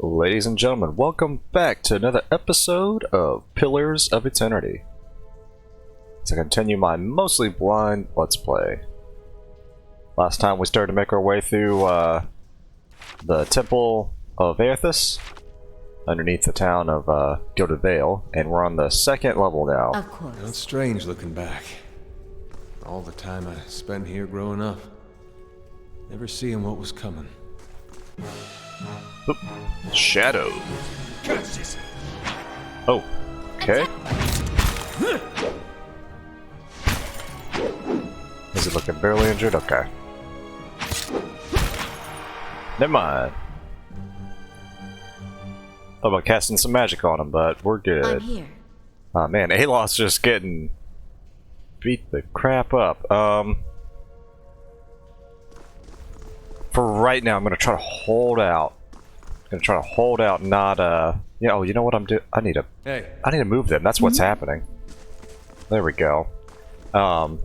Ladies and gentlemen, welcome back to another episode of Pillars of Eternity. To continue my mostly blind Let's Play. Last time we started to make our way through the Temple of Eothas, underneath the town of Vale, and we're on the second level now. Of course. It's strange looking back. All the time I spent here growing up. Never seeing what was coming. Oop. Shadow. Oh, okay. Is it looking barely injured? Okay. Never mind. Thought about casting some magic on him, but we're good. I'm here. Oh man, Eothas just getting beat the crap up. For right now, I'm gonna try to hold out. Not yeah. Oh, you know what I'm doing? I need to move them. That's what's happening. There we go. I'm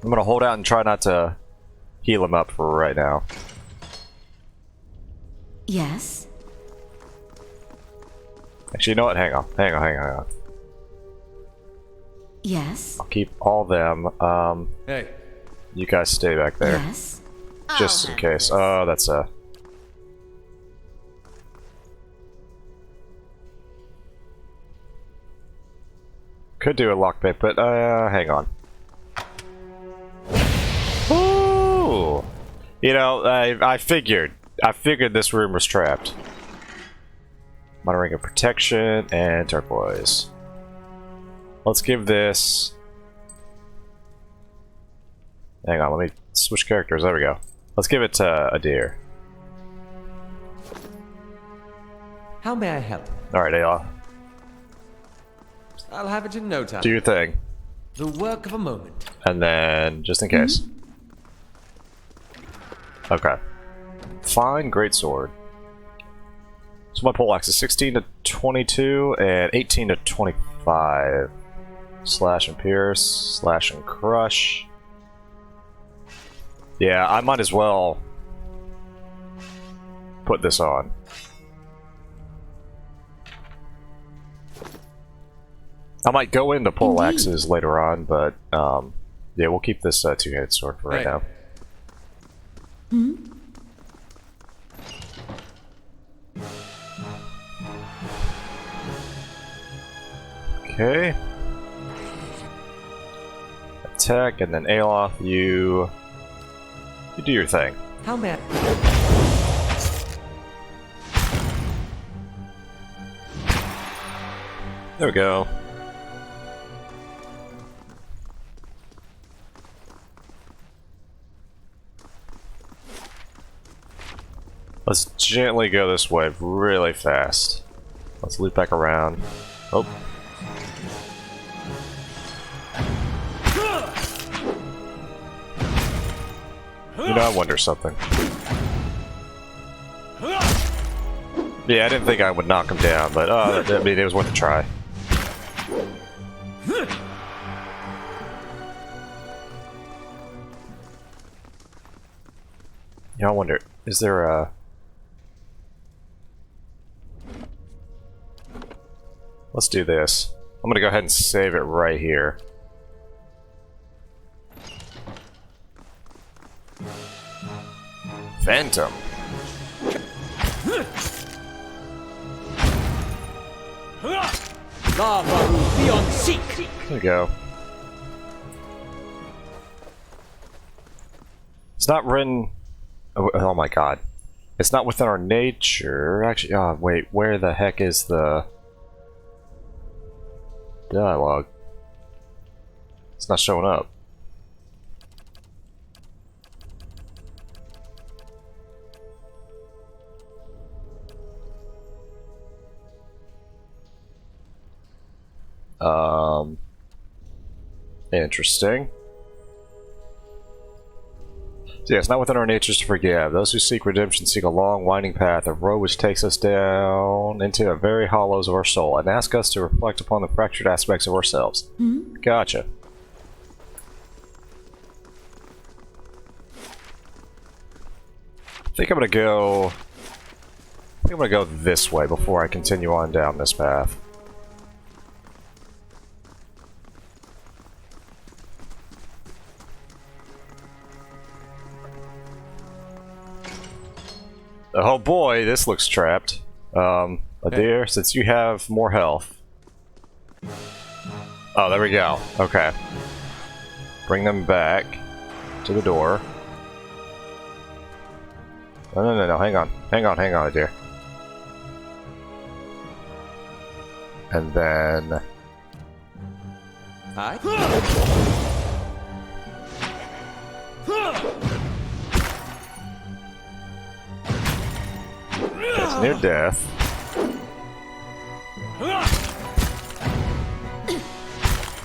gonna hold out and try not to heal him up for right now. Yes. Actually, you know what? Hang on. Yes. I'll keep all them. Hey. You guys stay back there. Yes. Just in case. Oh, that's a... Could do a lockpick, but hang on. Ooh! You know, I figured this room was trapped. Minor ring of protection and turquoise. Let's give this... Hang on, let me switch characters. There we go. Let's give it to a deer. How may I help? Alright, Ayla. I'll have it in no time. Do your thing. The work of a moment. And then, just in case. Okay. Fine, greatsword. So my poleaxe is 16 to 22 and 18 to 25. Slash and pierce, slash and crush. Yeah, I might as well put this on. I might go into poleaxes later on, but yeah, we'll keep this two-handed sword for right now. Okay. Attack, and then Eothas, you do your thing. How may I... There we go. Let's gently go this way really fast. Let's loop back around. Oh. You know, I wonder something. Yeah, I didn't think I would knock him down, but I mean, it was worth a try. Yeah, I wonder, is there a... Let's do this. I'm gonna go ahead and save it right here. Phantom. There we go. It's not written... Oh my god. It's not within our nature. Actually, oh wait, where the heck is the dialogue? It's not showing up. Interesting. So yeah, it's not within our natures to forgive. Those who seek redemption seek a long, winding path, a road which takes us down into the very hollows of our soul, and ask us to reflect upon the fractured aspects of ourselves. Gotcha. I think I'm gonna go think I'm gonna go this way before I continue on down this path. Oh boy, this looks trapped. Dear, since you have more health. Oh, there we go. Okay. Bring them back to the door. No, hang on. Hang on, dear. And then... Hi. It's near death.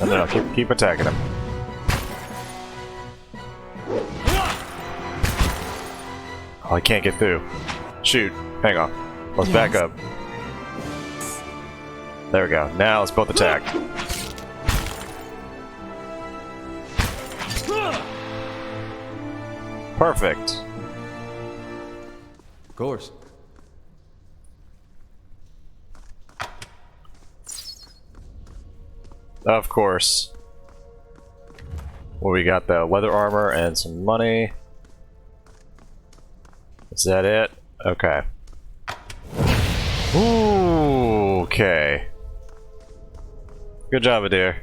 No, keep attacking him. Oh, I can't get through. Shoot. Hang on. Let's back up. There we go. Now let's both attack. Perfect. Of course. Of course. Well, we got the leather armor and some money. Is that it? Okay. Ooh, okay. Good job, Adir.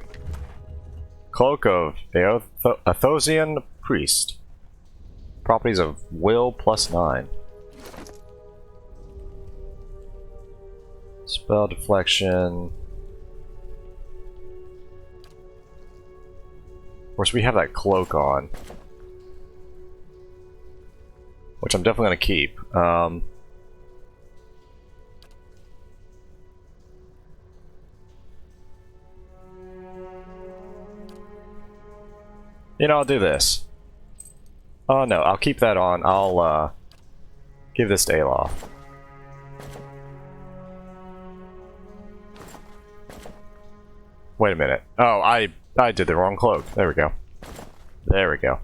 Cloak of Eothasian Priest. Properties of Will +9. Spell deflection. Of course, we have that cloak on. Which I'm definitely going to keep. You know, I'll do this. Oh no, I'll keep that on. I'll give this to Eothas. Wait a minute. Oh, I did the wrong cloak. There we go. There we go.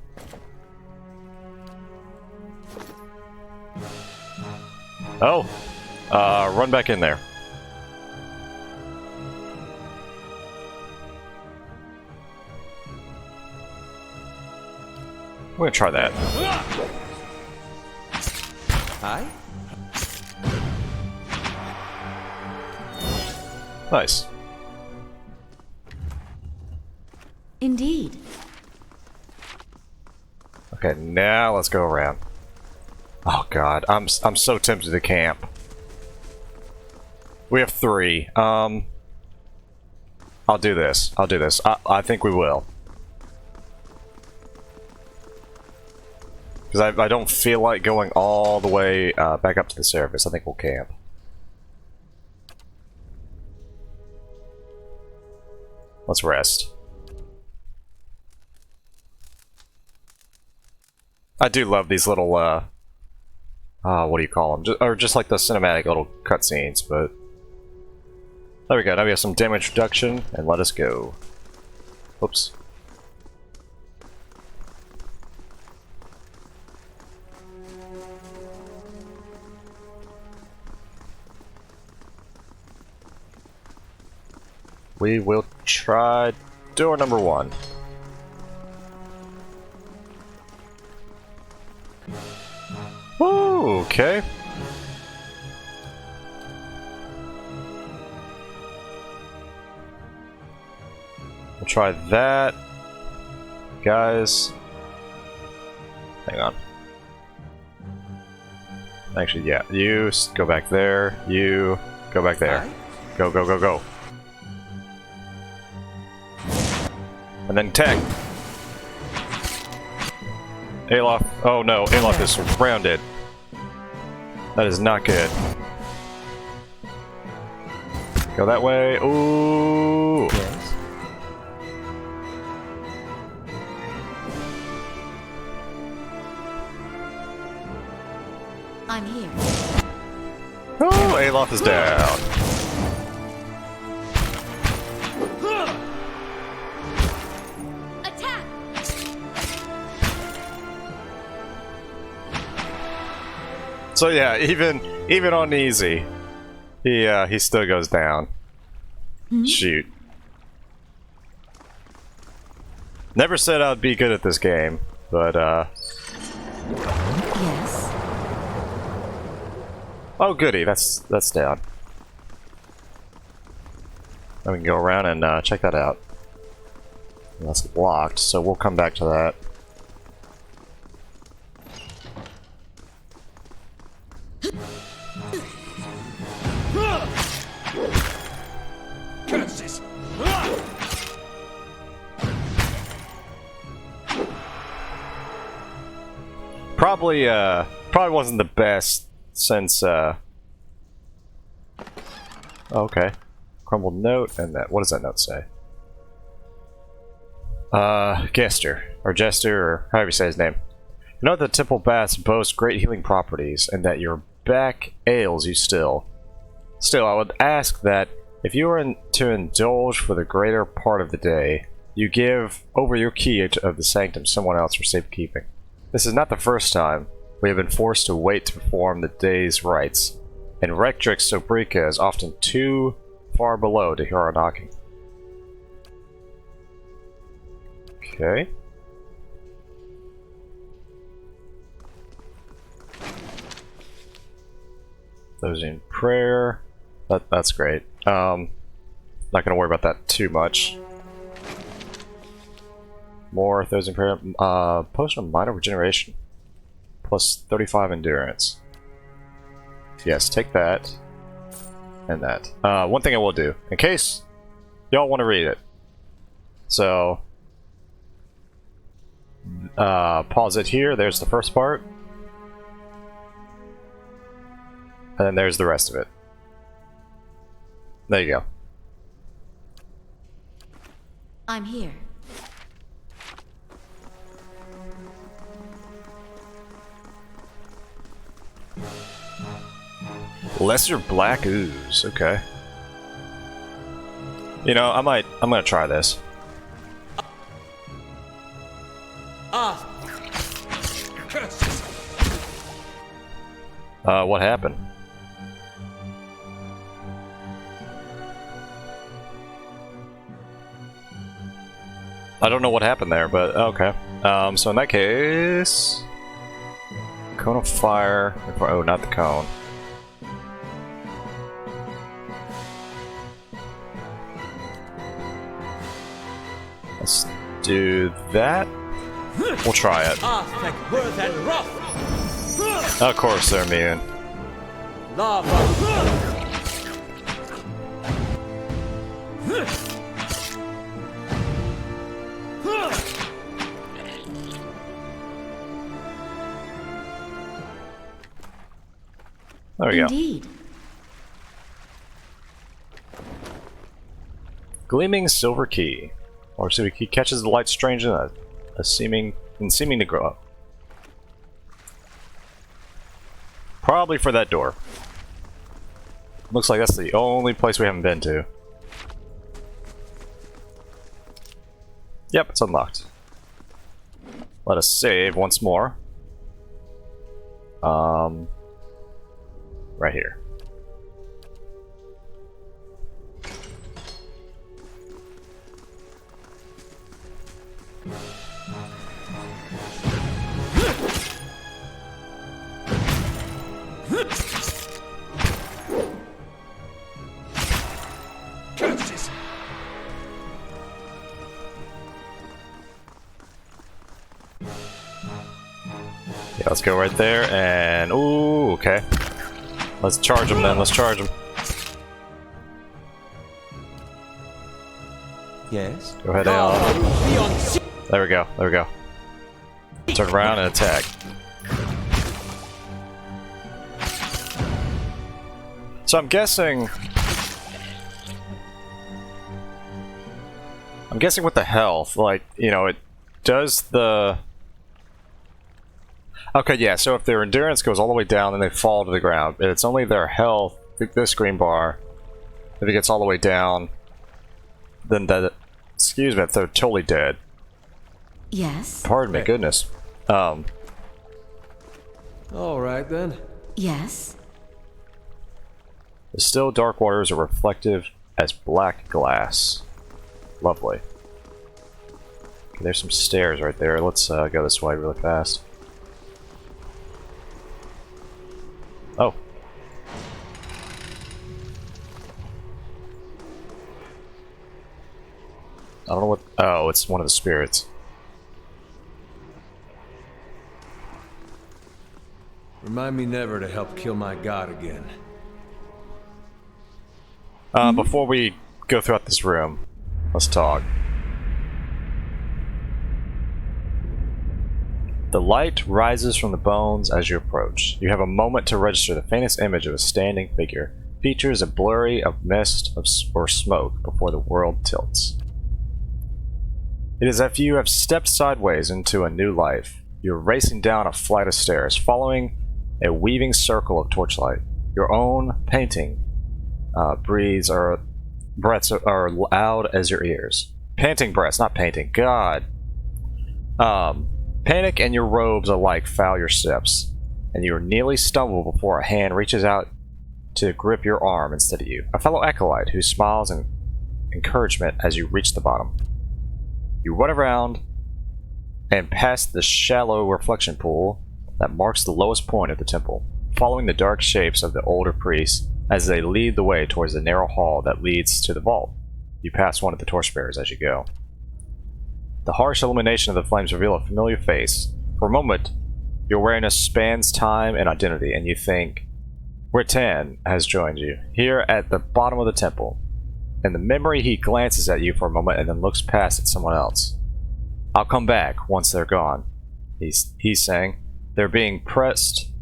Oh! Run back in there. I'm gonna try that. Hi. Nice. Indeed. Okay, now let's go around. Oh god, I'm so tempted to camp. We have 3. I'll do this. I'll do this. I think we will. Because I don't feel like going all the way back up to the surface. I think we'll camp. Let's rest. I do love these little, what do you call them? Or just like the cinematic little cutscenes, but... There we go, now we have some damage reduction, and let us go. Oops. We will try door number 1. Woo, okay. We'll try that. Guys. Hang on. Actually, yeah. You go back there. You go back there. Go, go, go, go. And then tag. Eothas. Oh no, Eothas is surrounded. That is not good. Go that way. Ooh. Yes. I'm here. Oh, Eothas is down. Attack! So yeah, even on easy, he still goes down. Shoot. Never said I'd be good at this game, but Yes. oh goody, that's down. Then we can go around and check that out. That's locked, so we'll come back to that. Curses! Probably wasn't the best since oh, okay. Crumbled note and that. What does that note say? Jester, or however you say his name. You know that temple baths boast great healing properties, and that your back ails you still. Still, I would ask that if you were to indulge for the greater part of the day, you give over your key of the sanctum to someone else for safekeeping. This is not the first time we have been forced to wait to perform the day's rites, and Rectrix Sobrica is often too far below to hear our knocking. Okay. Those in prayer. That's great. Not gonna worry about that too much. More those in prayer. Potion of minor regeneration. Plus 35 endurance. Yes, take that. And that. One thing I will do, in case y'all want to read it. So, pause it here. There's the first part. And then there's the rest of it. There you go. I'm here. Lesser black ooze. Okay. You know, I'm gonna try this. Curses! What happened? I don't know what happened there, but okay. So in that case, cone of fire. Oh, not the cone. Let's do that. We'll try it. Of course they're immune. There we go. Indeed. Gleaming silver key. Or silver key catches the light strange in seeming to grow up. Probably for that door. Looks like that's the only place we haven't been to. Yep, it's unlocked. Let us save once more. Right here. Curses! Yeah, let's go right there and ooh, okay. Let's charge him then. Let's charge him. Yes? Go ahead, Al. There we go. There we go. Turn around and attack. So I'm guessing with the health, like, you know, it does the... Okay, yeah, so if their endurance goes all the way down and they fall to the ground, it's only their health, this green bar, if it gets all the way down, then that, excuse me, if they're totally dead. Yes. Pardon me, goodness. Alright then. Yes? The still dark waters are reflective as black glass. Lovely. Okay, there's some stairs right there. Let's go this way really fast. Oh. I don't know what... Oh, it's one of the spirits. Remind me never to help kill my god again. Before we go throughout this room, let's talk. The light rises from the bones as you approach. You have a moment to register the faintest image of a standing figure. Features a blurry of mist or smoke before the world tilts. It is as if you have stepped sideways into a new life. You're racing down a flight of stairs, following a weaving circle of torchlight. Your own painting breaths or breaths are loud as your ears. Panting breaths, not painting. God. Panic and your robes alike foul your steps, and you nearly stumble before a hand reaches out to grip your arm instead of you. A fellow acolyte who smiles in encouragement as you reach the bottom. You run around and past the shallow reflection pool that marks the lowest point of the temple, following the dark shapes of the older priests as they lead the way towards the narrow hall that leads to the vault. You pass one of the torchbearers as you go. The harsh illumination of the flames reveal a familiar face. For a moment, your awareness spans time and identity, and you think, Ritan has joined you, here at the bottom of the temple. In the memory, he glances at you for a moment and then looks past at someone else. I'll come back once they're gone, he's saying. They're being pressed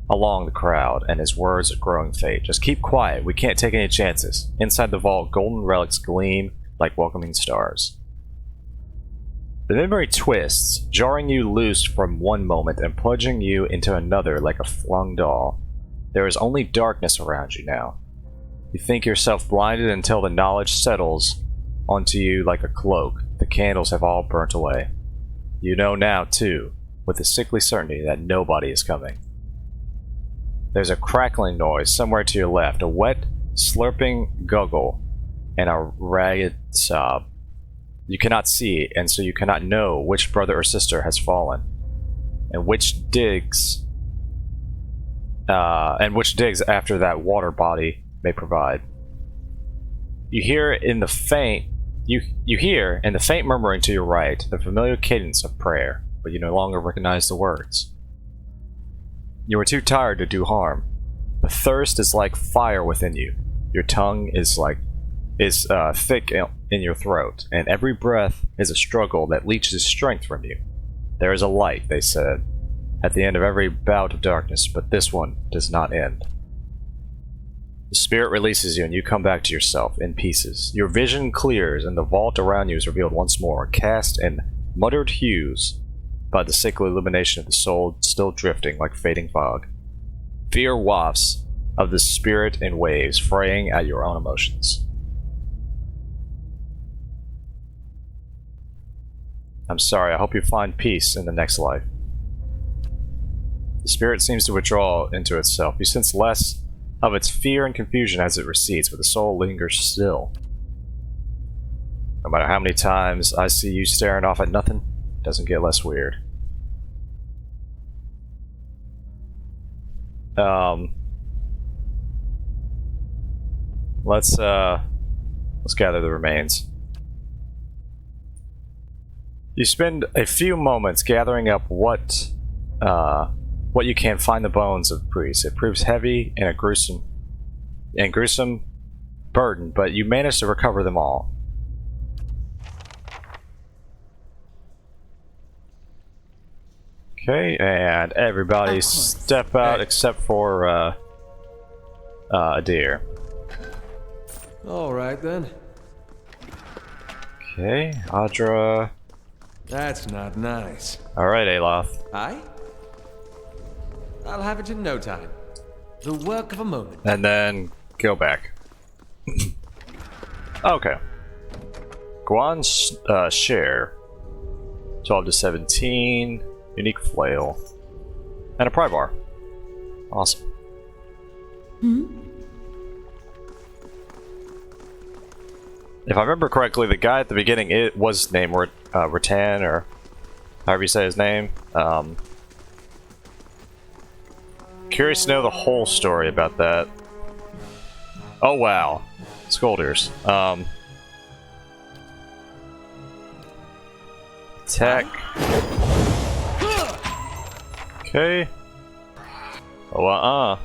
along the crowd, and his words are growing faint. Just keep quiet, we can't take any chances. Inside the vault, golden relics gleam like welcoming stars. The memory twists, jarring you loose from one moment and plunging you into another like a flung doll. There is only darkness around you now. You think yourself blinded until the knowledge settles onto you like a cloak. The candles have all burnt away. You know now, too, with a sickly certainty that nobody is coming. There's a crackling noise somewhere to your left, a wet, slurping guggle, and a ragged sob. You cannot see, and so you cannot know which brother or sister has fallen, and which digs after that water body may provide. You hear in the faint murmuring to your right the familiar cadence of prayer, but you no longer recognize the words. You are too tired to do harm. The thirst is like fire within you. Your tongue is thick in your throat, and every breath is a struggle that leaches strength from you. There is a light, they said, at the end of every bout of darkness, but this one does not end. The spirit releases you, and you come back to yourself in pieces. Your vision clears, and the vault around you is revealed once more, cast in muttered hues by the sickly illumination of the soul still drifting like fading fog. Fear wafts of the spirit in waves, fraying at your own emotions. I'm sorry, I hope you find peace in the next life. The spirit seems to withdraw into itself. You sense less of its fear and confusion as it recedes, but the soul lingers still. No matter how many times I see you staring off at nothing, it doesn't get less weird. Let's gather the remains. You spend a few moments gathering up what you can find the bones of priests. It proves heavy and a gruesome burden, but you manage to recover them all. Okay, and everybody step out except for a deer. All right then. Okay, Audra. That's not nice. All right, Eothas. Aye? I'll have it in no time. The work of a moment. And then go back. Okay. Guan's share. 12 to 17. Unique flail. And a pry bar. Awesome. If I remember correctly, the guy at the beginning, it was named Rattan, or however you say his name. Curious to know the whole story about that. Oh wow, Scolders. Attack. Okay. Oh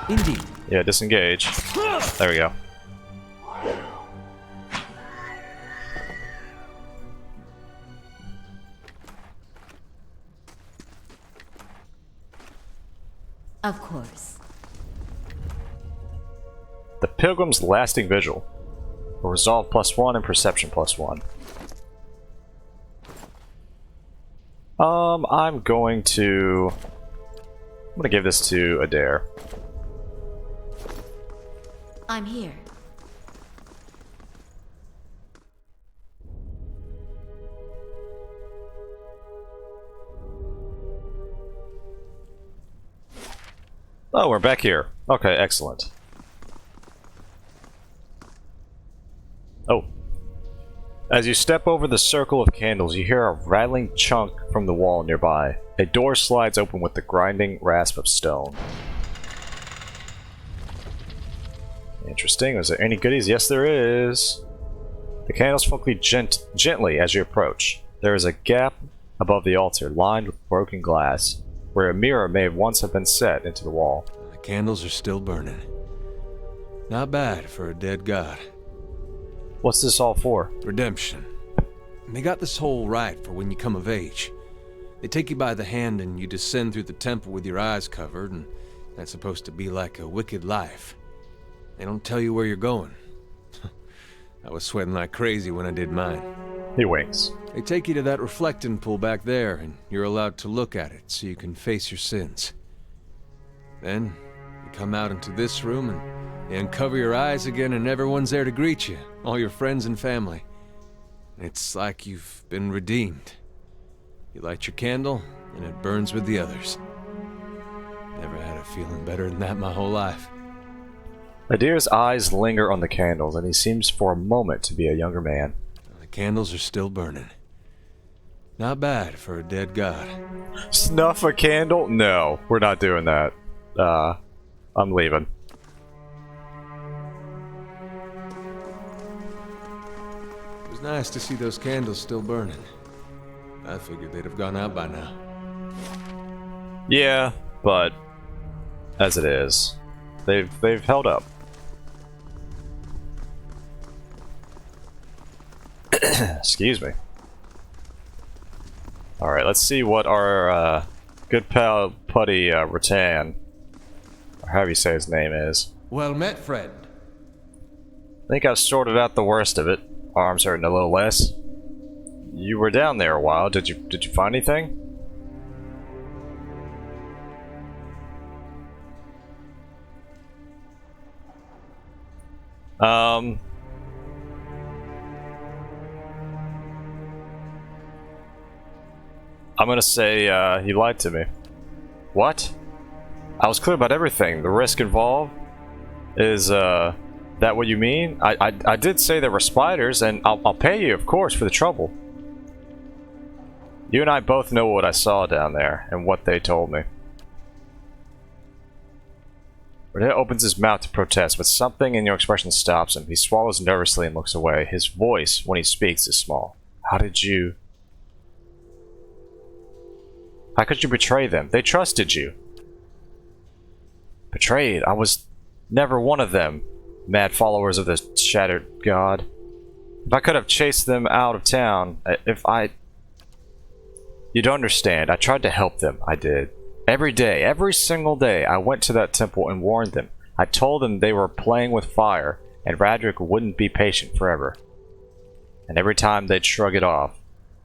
Indeed. Yeah, disengage. There we go. Of course. The Pilgrim's Lasting Vigil. Resolve +1 and Perception +1. I'm going to give this to Adair. I'm here. Oh, we're back here. Okay, excellent. Oh. As you step over the circle of candles, you hear a rattling chunk from the wall nearby. A door slides open with the grinding rasp of stone. Interesting. Is there any goodies? Yes, there is. The candles flicker gently as you approach. There is a gap above the altar, lined with broken glass, where a mirror may once have been set into the wall. The candles are still burning. Not bad for a dead god. What's this all for? Redemption. And they got this whole rite for when you come of age. They take you by the hand and you descend through the temple with your eyes covered, and that's supposed to be like a wicked life. They don't tell you where you're going. I was sweating like crazy when I did mine. He winks. They take you to that reflecting pool back there, and you're allowed to look at it so you can face your sins. Then, you come out into this room and you uncover your eyes again, and everyone's there to greet you, all your friends and family. It's like you've been redeemed. You light your candle, and it burns with the others. Never had a feeling better than that my whole life. Adair's eyes linger on the candles, and he seems for a moment to be a younger man. The candles are still burning. Not bad for a dead god. Snuff a candle? No, we're not doing that. I'm leaving. It was nice to see those candles still burning. I figured they'd have gone out by now. Yeah, but as it is, they've held up. Excuse me. Alright, let's see what our good pal Putty Rattan, or however you say his name, is. Well met, friend. I think I've sorted out the worst of it. Arms hurting a little less. You were down there a while. Did you find anything? I'm gonna say, he lied to me. What? I was clear about everything. The risk involved is, that what you mean? I did say there were spiders, and I'll pay you, of course, for the trouble. You and I both know what I saw down there, and what they told me. Renee opens his mouth to protest, but something in your expression stops him. He swallows nervously and looks away. His voice, when he speaks, is small. How could you betray them? They trusted you. Betrayed? I was never one of them. Mad followers of the shattered god. If I could have chased them out of town, You don't understand. I tried to help them. I did. Every day, every single day, I went to that temple and warned them. I told them they were playing with fire, and Radric wouldn't be patient forever. And every time they'd shrug it off,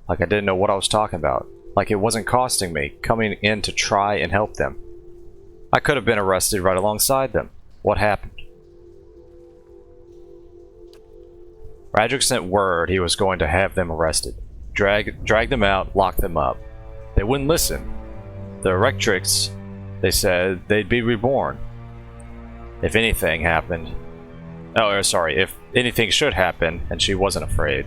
like I didn't know what I was talking about, like it wasn't costing me coming in to try and help them. I could have been arrested right alongside them. What happened? Radric sent word he was going to have them arrested. Drag them out, lock them up. They wouldn't listen. The Rectrix, they said they'd be reborn. if anything happened. Oh, sorry, if anything should happen and she wasn't afraid.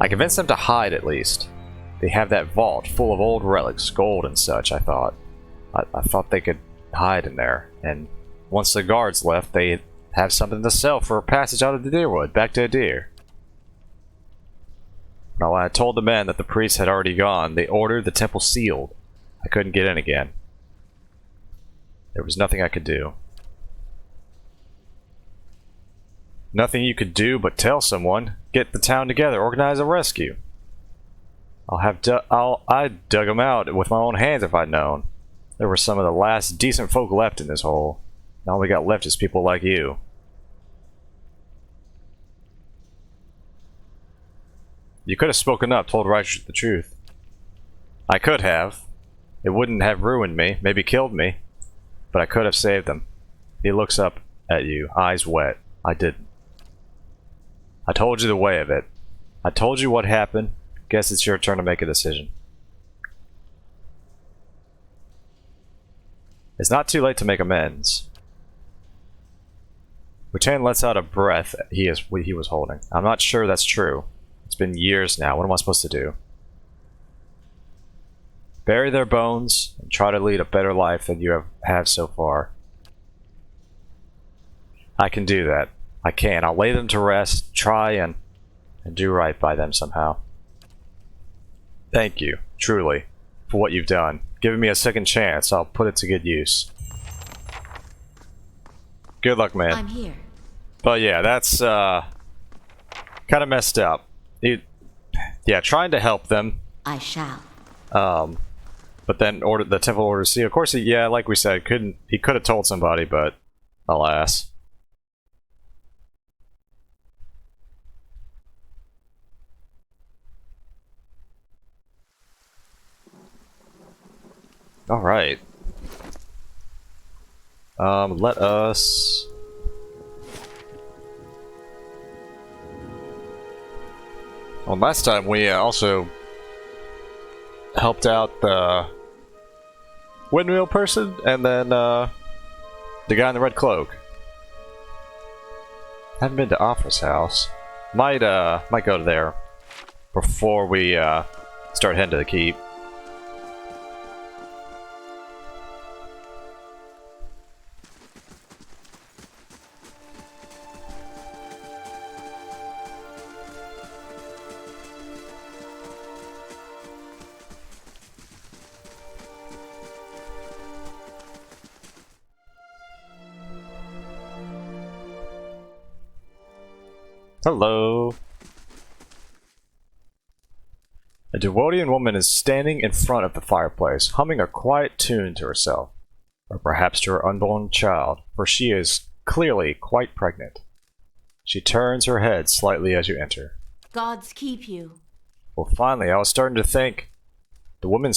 I convinced them to hide at least. They have that vault full of old relics, gold and such, I thought. I thought they could hide in there, and once the guards left, they'd have something to sell for a passage out of the Deerwood, back to Adir. Now, when I told the men that the priests had already gone, they ordered the temple sealed. I couldn't get in again. There was nothing I could do. Nothing you could do but tell someone, get the town together, organize a rescue. I'd dug them out with my own hands if I'd known. There were some of the last decent folk left in this hole. And all we got left is people like you. You could have spoken up, told Righteous the truth. I could have. It wouldn't have ruined me, maybe killed me. But I could have saved them. He looks up at you, eyes wet. I didn't. I told you the way of it. I told you what happened. Guess it's your turn to make a decision. It's not too late to make amends. Bhutan lets out a breath he was holding. I'm not sure that's true. It's been years now. What am I supposed to do? Bury their bones and try to lead a better life than you have so far. I can do that. I can. I'll lay them to rest, try and do right by them somehow. Thank you, truly, for what you've done. Giving me a second chance, I'll put it to good use. Good luck, man. I'm here. But yeah, that's kind of messed up. Yeah, trying to help them. I shall. But then the temple order to see. Of course, yeah, like we said, he could have told somebody, but alas. All right. Let us. Well, last time we also helped out the windmill person, and then the guy in the red cloak. Haven't been to Eothas' house. Might go there before we start heading to the keep. Hello. A Dewoodian woman is standing in front of the fireplace, humming a quiet tune to herself, or perhaps to her unborn child, for she is clearly quite pregnant. She turns her head slightly as you enter. Gods keep you. Well, finally, I was starting to think. The woman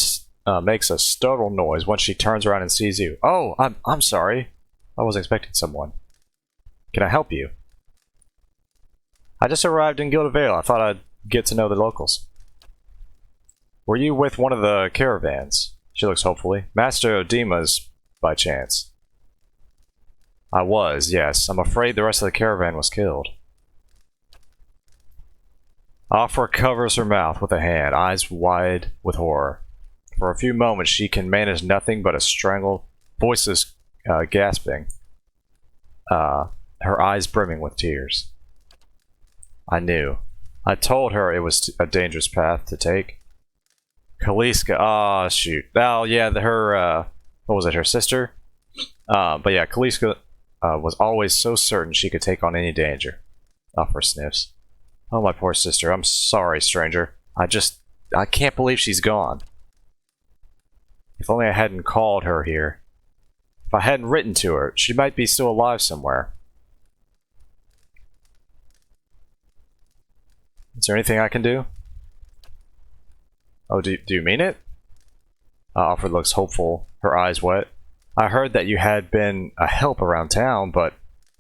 makes a startled noise once she turns around and sees you. Oh, I'm sorry. I wasn't expecting someone. Can I help you? I just arrived in Gilded Vale. I thought I'd get to know the locals. Were you with one of the caravans? She looks hopefully. Master Odima's, by chance. I was, yes. I'm afraid the rest of the caravan was killed. Afra covers her mouth with a hand, eyes wide with horror. For a few moments she can manage nothing but a strangled, voices gasping, her eyes brimming with tears. I knew. I told her it was a dangerous path to take. Kaliska, ah, shoot. Oh, yeah, her, what was it, her sister? But yeah, Kaliska was always so certain she could take on any danger. Afra sniffs. Oh, my poor sister. I'm sorry, stranger. I can't believe she's gone. If only I hadn't called her here. If I hadn't written to her, she might be still alive somewhere. Is there anything I can do? Oh, do you mean it? Alfred looks hopeful, her eyes wet. I heard that you had been a help around town, but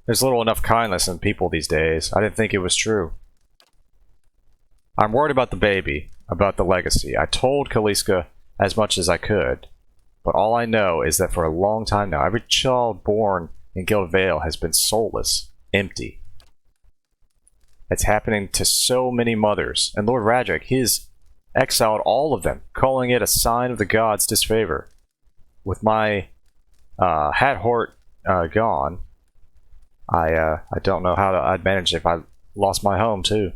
there's little enough kindness in people these days. I didn't think it was true. I'm worried about the baby, about the legacy. I told Kaliska as much as I could, but all I know is that for a long time now, every child born in Guild Vale has been soulless, empty. It's happening to so many mothers, and Lord Radric, he's exiled all of them, calling it a sign of the gods' disfavor. With my Hathort gone, I don't know how I'd manage if I lost my home too.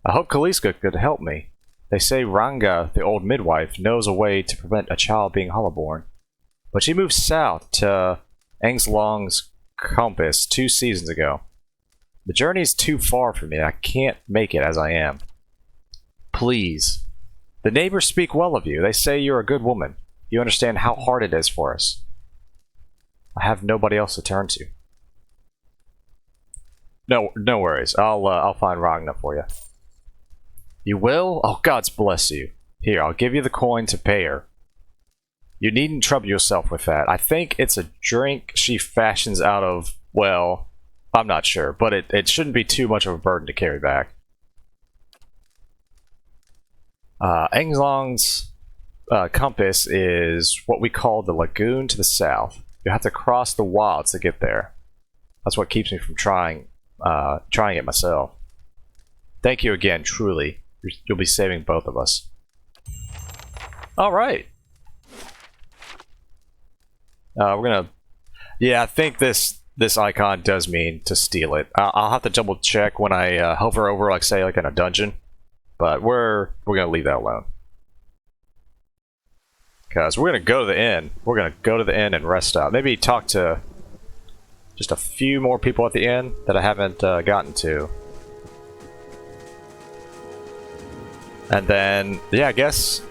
I hope Kaliska could help me. They say Ranga, the old midwife, knows a way to prevent a child being hollowborn. But she moved south to Angslong's Compass 2 seasons ago. The journey's too far for me. I can't make it as I am. Please. The neighbors speak well of you. They say you're a good woman. You understand how hard it is for us. I have nobody else to turn to. No worries. I'll find Ragna for you. You will? Oh, God's bless you. Here, I'll give you the coin to pay her. You needn't trouble yourself with that. I think it's a drink she fashions out of, well, I'm not sure, but it shouldn't be too much of a burden to carry back. Angslong's compass is what we call the lagoon to the south. You have to cross the wilds to get there. That's what keeps me from trying it myself. Thank you again, truly. You'll be saving both of us. Alright. We're gonna... Yeah, I think this icon does mean to steal it. I'll have to double check when I hover over, like, say, like in a dungeon. But we're gonna leave that alone. Because we're gonna go to the inn. We're gonna go to the inn and rest up. Maybe talk to just a few more people at the inn that I haven't gotten to. And then, yeah, I guess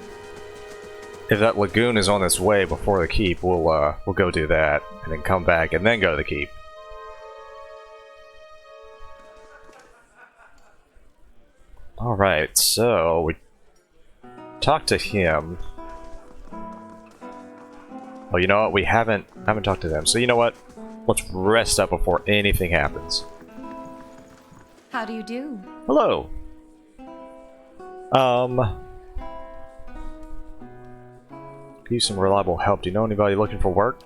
if that lagoon is on its way before the keep, we'll go do that, and then come back, and then go to the keep. Alright, so we talked to him. Oh, you know what? We haven't talked to them. So you know what? Let's rest up before anything happens. How do you do? Hello. Could use some reliable help. Do you know anybody looking for work?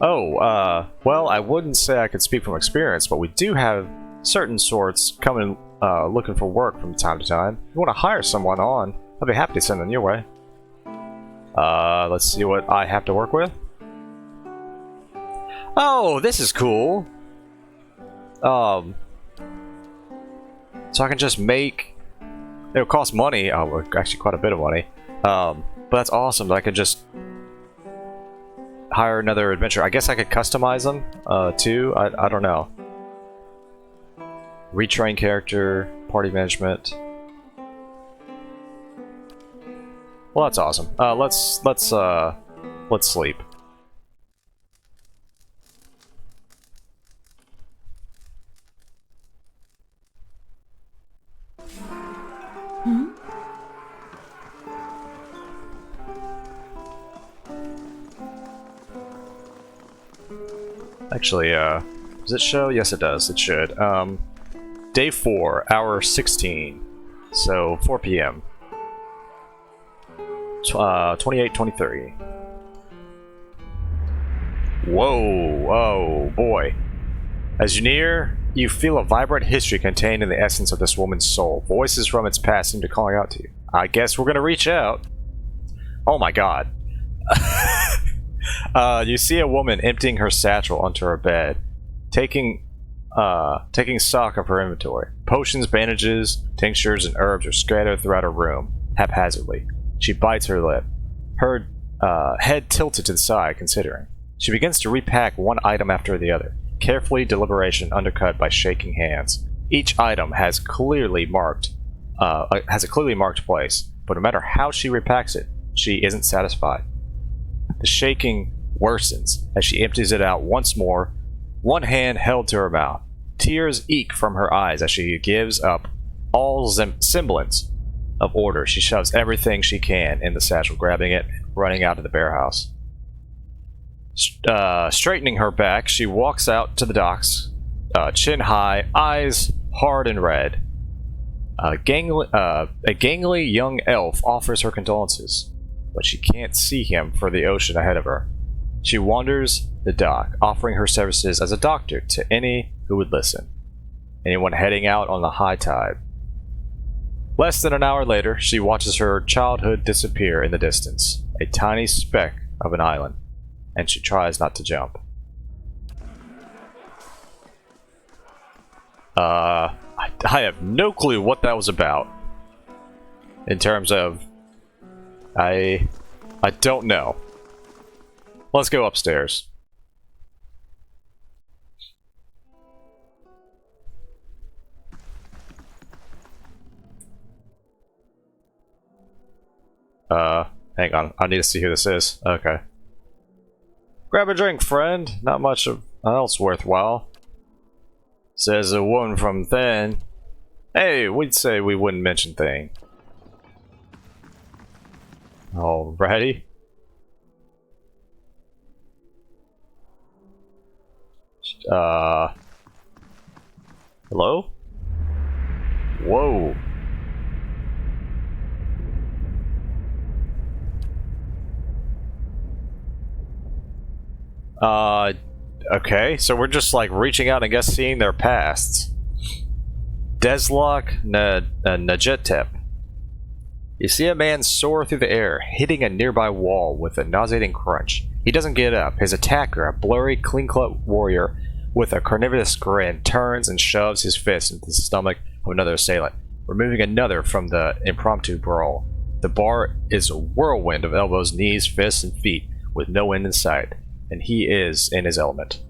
Oh, well, I wouldn't say I could speak from experience, but we do have certain sorts coming looking for work from time to time. If you want to hire someone on, I'd be happy to send them your way. Let's see what I have to work with. Oh, this is cool. So I can just make... It'll cost money. Oh, actually quite a bit of money. But that's awesome that I could just hire another adventurer. I guess I could customize them, too. I don't know. Retrain character, party management. Well, that's awesome. Let's sleep. Actually, does it show? Yes, it does. It should. Day 4, hour 16. So, 4 p.m. 28:23. Whoa, oh boy. As you near, you feel a vibrant history contained in the essence of this woman's soul. Voices from its past seem to calling out to you. I guess we're gonna reach out. Oh my god. You see a woman emptying her satchel onto her bed, taking stock of her inventory. Potions, bandages, tinctures, and herbs are scattered throughout her room, haphazardly. She bites her lip, her head tilted to the side, considering. She begins to repack one item after the other, carefully, deliberation undercut by shaking hands. Each item has a clearly marked place, but no matter how she repacks it, she isn't satisfied. The shaking worsens as she empties it out once more, one hand held to her mouth. Tears eke from her eyes as she gives up all semblance of order. She shoves everything she can in the satchel, grabbing it and running out of the bear house. Straightening her back, she walks out to the docks, chin high, eyes hard and red. A gangly young elf offers her condolences, but she can't see him for the ocean ahead of her. She wanders the dock, offering her services as a doctor to any who would listen. Anyone heading out on the high tide. Less than an hour later, she watches her childhood disappear in the distance, a tiny speck of an island, and she tries not to jump. I have no clue what that was about. In terms of... I don't know. Let's go upstairs. Hang on. I need to see who this is. Okay. Grab a drink, friend. Not much else worthwhile. Says a woman from Then. Hey, we'd say we wouldn't mention thing. Alrighty. Hello? Whoa. Okay, so we're just like reaching out and I guess seeing their pasts. Deslok Najetep. You see a man soar through the air, hitting a nearby wall with a nauseating crunch. He doesn't get up. His attacker, a blurry, clean-cut warrior with a carnivorous grin, turns and shoves his fist into the stomach of another assailant, removing another from the impromptu brawl. The bar is a whirlwind of elbows, knees, fists, and feet, with no end in sight, and he is in his element.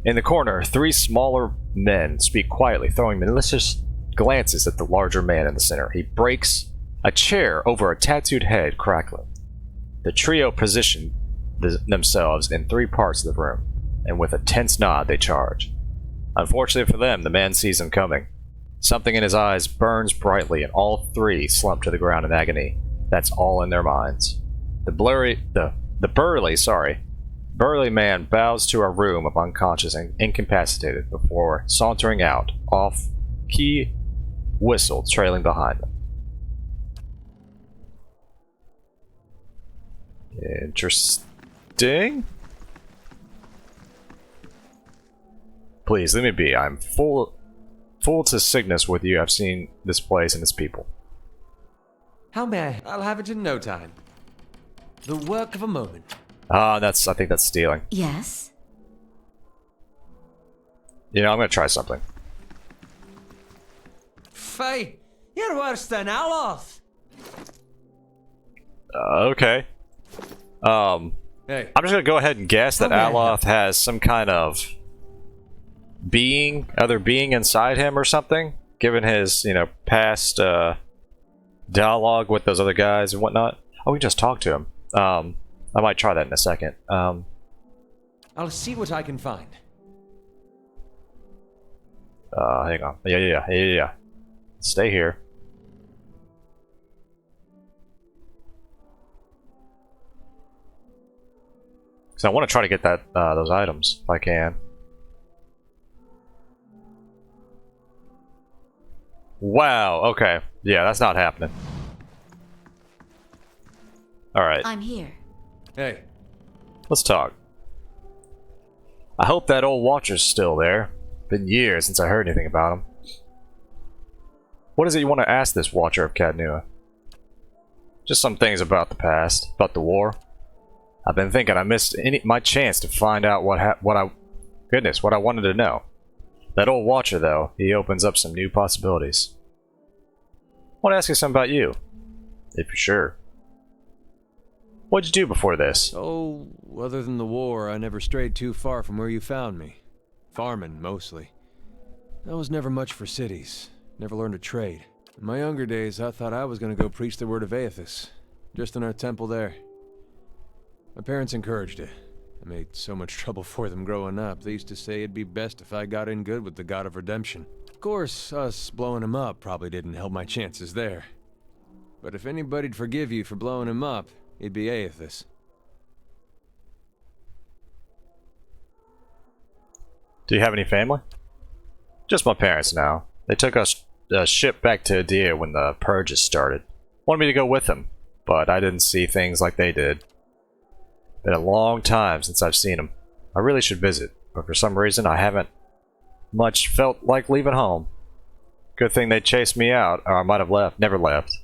In the corner, three smaller men speak quietly, throwing malicious glances at the larger man in the center. He breaks a chair over a tattooed head, crackling. The trio position themselves in three parts of the room, and with a tense nod they charge. Unfortunately for them, the man sees them coming. Something in his eyes burns brightly, and all three slump to the ground in agony. That's all in their minds. The burly man bows to a room of unconscious and incapacitated before sauntering out, off key whistle trailing behind them. Interesting. Please, let me be. I'm full to sickness with you. I've seen this place and its people. How may I? I'll have it in no time. The work of a moment. I think that's stealing. Yes? You know, I'm gonna try something. Faye, you're worse than Eothas. Okay. Hey. I'm just gonna go ahead and guess that Eothas has some kind of other being inside him or something, given his, past dialogue with those other guys and whatnot. Oh, we just talked to him. I might try that in a second. I'll see what I can find. Hang on. Yeah. Stay here. Because I want to try to get those items if I can. Wow. Okay. Yeah, that's not happening. All right. I'm here. Hey. Let's talk. I hope that old watcher's still there. Been years since I heard anything about him. What is it you want to ask this watcher of Cadnua? Just some things about the past, about the war. I've been thinking I missed my chance to find out what I wanted to know. That old watcher, though, he opens up some new possibilities. I want to ask you something about you, if you're sure. What'd you do before this? Oh, other than the war, I never strayed too far from where you found me. Farming, mostly. I was never much for cities. Never learned a trade. In my younger days, I thought I was going to go preach the word of Eothas. Just in our temple there. My parents encouraged it. I made so much trouble for them growing up. They used to say it'd be best if I got in good with the God of Redemption. Of course, us blowing him up probably didn't help my chances there. But if anybody'd forgive you for blowing him up, it'd be Eothas. Do you have any family? Just my parents now. They took us ship back to Adia when the purges started. Wanted me to go with them, but I didn't see things like they did. Been a long time since I've seen him. I really should visit, but for some reason I haven't much felt like leaving home. Good thing they chased me out, or I might have left. Never left.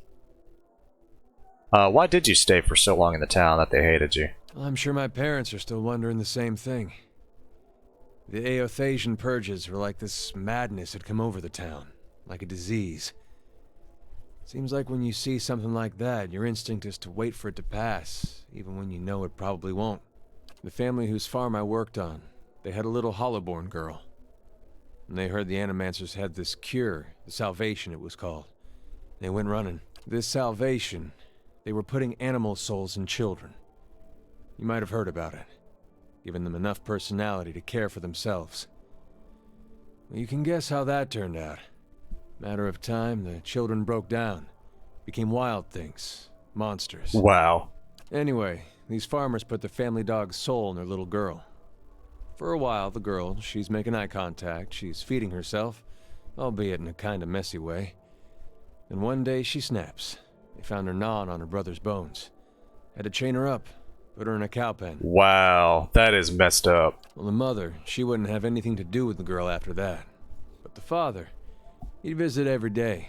Why did you stay for so long in the town that they hated you? Well, I'm sure my parents are still wondering the same thing. The Eothasian purges were like this madness had come over the town, like a disease. Seems like when you see something like that, your instinct is to wait for it to pass, even when you know it probably won't. The family whose farm I worked on, they had a little Hollowborn girl. And they heard the Animancers had this cure, the Salvation it was called. They went running. This Salvation, they were putting animal souls in children. You might have heard about it, giving them enough personality to care for themselves. Well, you can guess how that turned out. Matter of time, the children broke down, became wild things, monsters. Wow. Anyway, these farmers put the family dog's soul in their little girl. For a while, the girl, she's making eye contact, she's feeding herself, albeit in a kinda messy way. And one day she snaps. They found her gnawing on her brother's bones. Had to chain her up, put her in a cow pen. Wow, that is messed up. Well, the mother, she wouldn't have anything to do with the girl after that. But the father, he'd visit every day,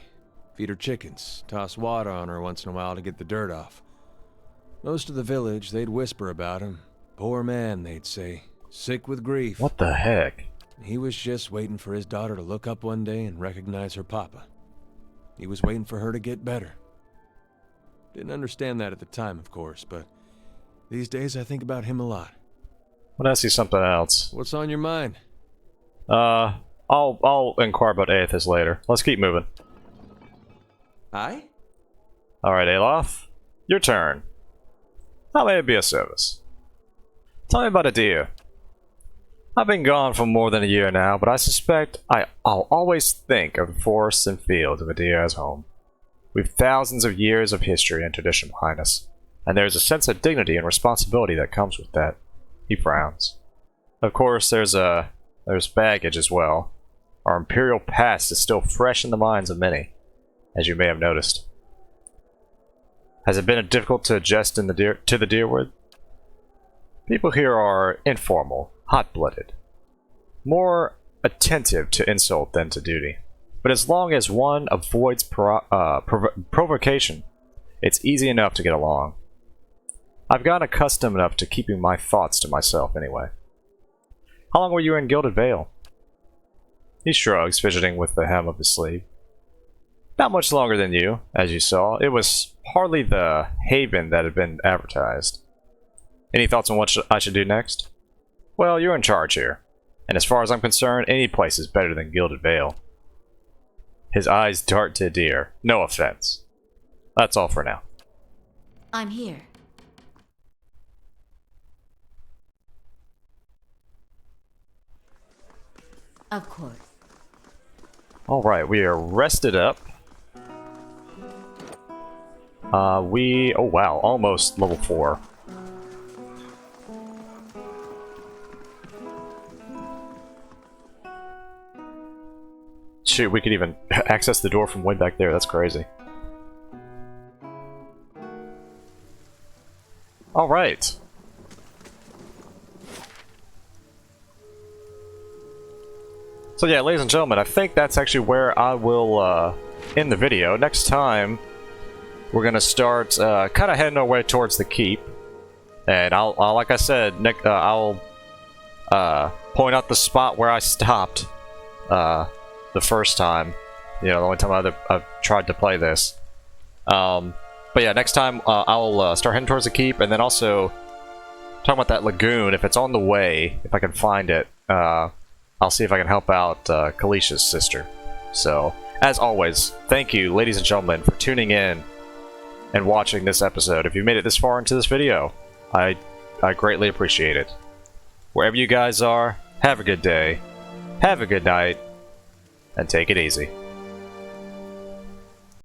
feed her chickens, toss water on her once in a while to get the dirt off. Most of the village, they'd whisper about him. Poor man, they'd say, sick with grief. What the heck? He was just waiting for his daughter to look up one day and recognize her papa. He was waiting for her to get better. Didn't understand that at the time, of course, but these days I think about him a lot. I want to ask you something else. What's on your mind? I'll inquire about Eothas later. Let's keep moving. Aye? Alright, Eothas. Your turn. How may it be of service? Tell me about a deer. I've been gone for more than a year now, but I suspect I'll always think of the forests and fields of a deer as home. We've thousands of years of history and tradition behind us, and there's a sense of dignity and responsibility that comes with that. He frowns. Of course, there's baggage as well. Our imperial past is still fresh in the minds of many, as you may have noticed. Has it been difficult to adjust to the Deerwood? People here are informal, hot-blooded, more attentive to insult than to duty. But as long as one avoids provocation, it's easy enough to get along. I've gotten accustomed enough to keeping my thoughts to myself anyway. How long were you in Gilded Vale? He shrugs, fidgeting with the hem of his sleeve. Not much longer than you, as you saw. It was hardly the haven that had been advertised. Any thoughts on what I should do next? Well, you're in charge here, and as far as I'm concerned, any place is better than Gilded Vale. His eyes dart to Deer. No offense. That's all for now. I'm here. Of course. Alright, we are rested up. Oh wow, almost level 4. Shoot, we could even access the door from way back there. That's crazy. Alright. So yeah, ladies and gentlemen, I think that's actually where I will end the video. Next time, we're gonna start kind of heading our way towards the keep, and I'll like I said, I'll point out the spot where I stopped the first time. You know, the only time I've tried to play this. But yeah, next time I'll start heading towards the keep, and then also talking about that lagoon. If it's on the way, if I can find it, I'll see if I can help out Kalisha's sister. So, as always, thank you, ladies and gentlemen, for tuning in and watching this episode. If you made it this far into this video, I greatly appreciate it. Wherever you guys are, have a good day, have a good night, and take it easy.